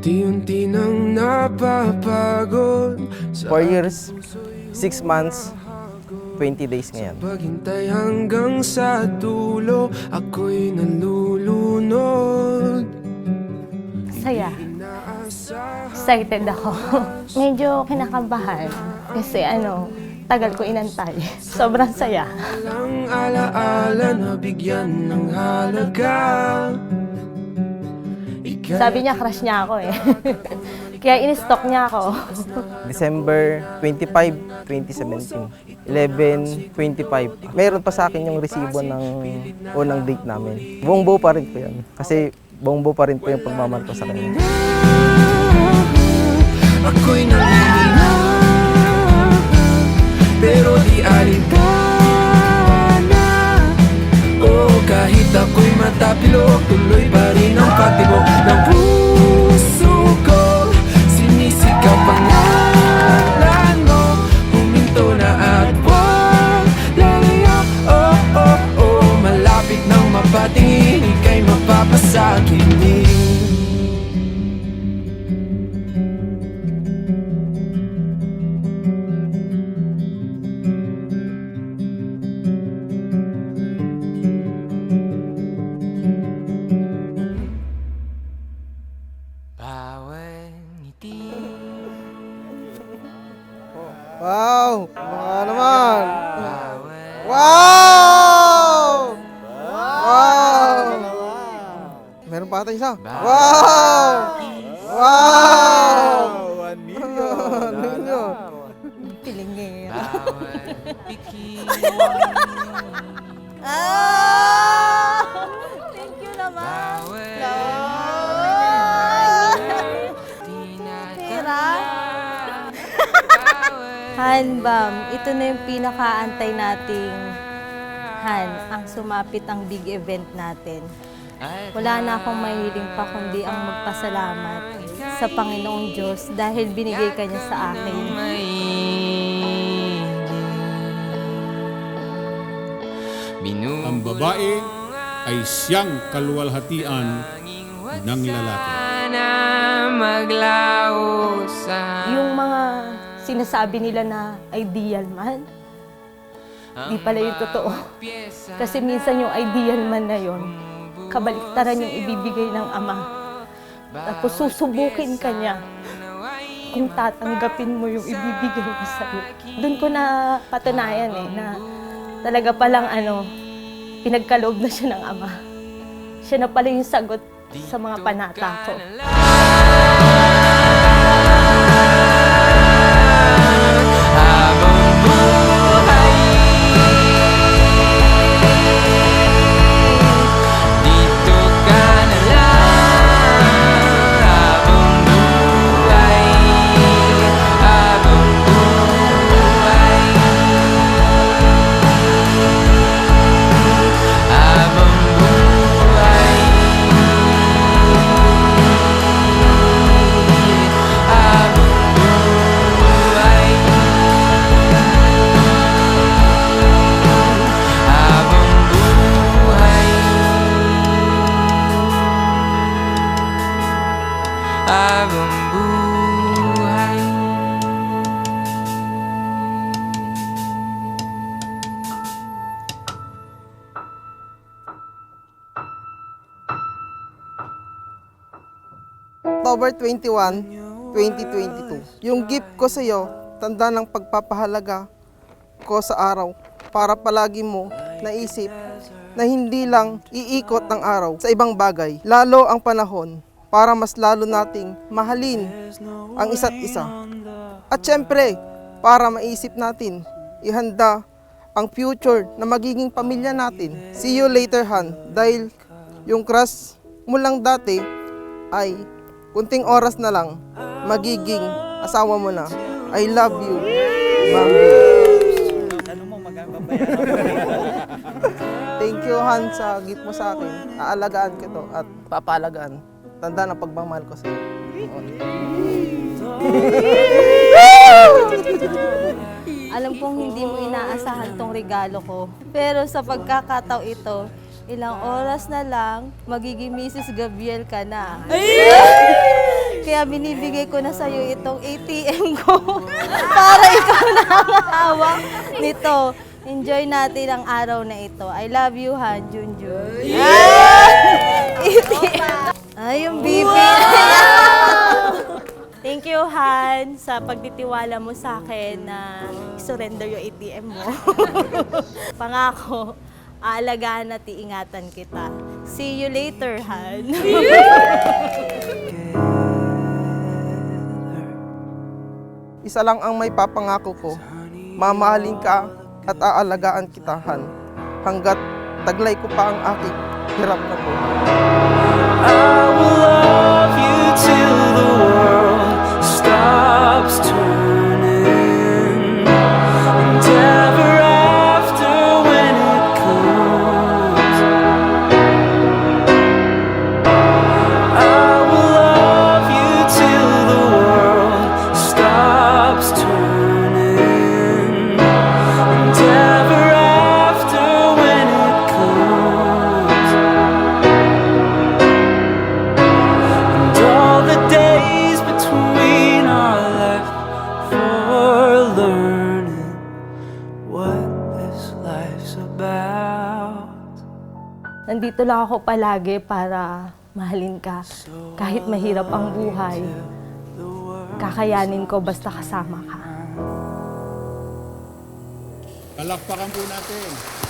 Unti-unti nang napapagod 4 years, 6 months, 20 days ngayon. paghintay hanggang sa dulo, ako'y nalulunod. Saya. Excited ako. Medyo kinakabahan kasi tagal ko inantay. Sobrang saya. Walang alaala na bigyan ng halaga. Sabi niya, crush niya ako eh. Kaya in-stalk niya ako. December 25, 2017. 11:25. Mayroon pa sa akin yung resibo ng unang date namin. Buong-buo pa rin po yan. Kasi buong-buo pa rin po yung pagmamahal ko sa kanya. Ako'y nangihina, pero di alintana. Oh, kahit ako'y matapilok, tuloy pa rin ang pagtibok ng puso ko. Sinisikap pangalan mo, huminto na at wag lalaya. Oh, oh, oh, malapit nang mapatingin, ika'y mapapasakitin. Wow! Mga naman! Wow! Wow! Meron pa ata isa. Wow! Wow! 1 million! Pilingera. Thank you naman. Hanbam, ito na yung pinakaantay nating ang sumapit ang big event natin. Wala na akong mahiling pa kundi ang magpasalamat sa Panginoong Diyos dahil binigay ka niya sa akin. Ang babae ay siyang kaluwalhatian ng lalaki. Yung mga sinasabi nila na ideal man, di pala yung totoo. Kasi minsan yung ideal man na yun, kabaliktaran yung ibibigay ng Ama. Tapos susubukin ka niya kung tatanggapin mo yung ibibigay mo sa'yo. Doon ko na patunayan na talaga palang pinagkaloob na siya ng Ama. Siya na pala yung sagot sa mga panata ko. Habang buhay. October 21, 2022. Yung gift ko sa iyo, tanda ng pagpapahalaga ko sa araw para palagi mo naisip na hindi lang iikot ng araw sa ibang bagay, lalo ang panahon para mas lalo nating mahalin ang isa't isa. At syempre, para maisip natin, ihanda ang future na magiging pamilya natin. See you later, Han. Dahil yung crush mo lang dati ay kunting oras na lang magiging asawa mo na. I love you. Thank you, Han, sa gift mo sa akin. Aalagaan ko to at papaalagaan. Tanda ng pagmamahal ko sa iyo. Alam kong hindi mo inaasahan tong regalo ko. Pero sa pagkakataon ito, ilang oras na lang, magiging Mrs. Gabriel ka na. Kaya binibigay ko na sa'yo itong ATM ko para ikaw na ang hawak nito. Enjoy natin ang araw na ito. I love you, Han, Junjun. ATM. Ay, yung bibi. Thank you, Han, sa pagtitiwala mo sa akin na surrender yung ATM mo. Pangako, aalagaan at iingatan kita. See you later, Han. Isa lang ang may papangako ko. Mamahalin ka at aalagaan kita, Han. Hanggat taglay ko pa ang aking hirap na buhay. I will love you till the world stops turning, and ever after when it comes, I will love you till the world stops turning, and ever after when it comes. And all the days between are left for learning what this life's about. Nandito lang ako palagi para mahalin ka. Kahit mahirap ang buhay, kakayanin ko basta kasama ka. Palakpakan po natin.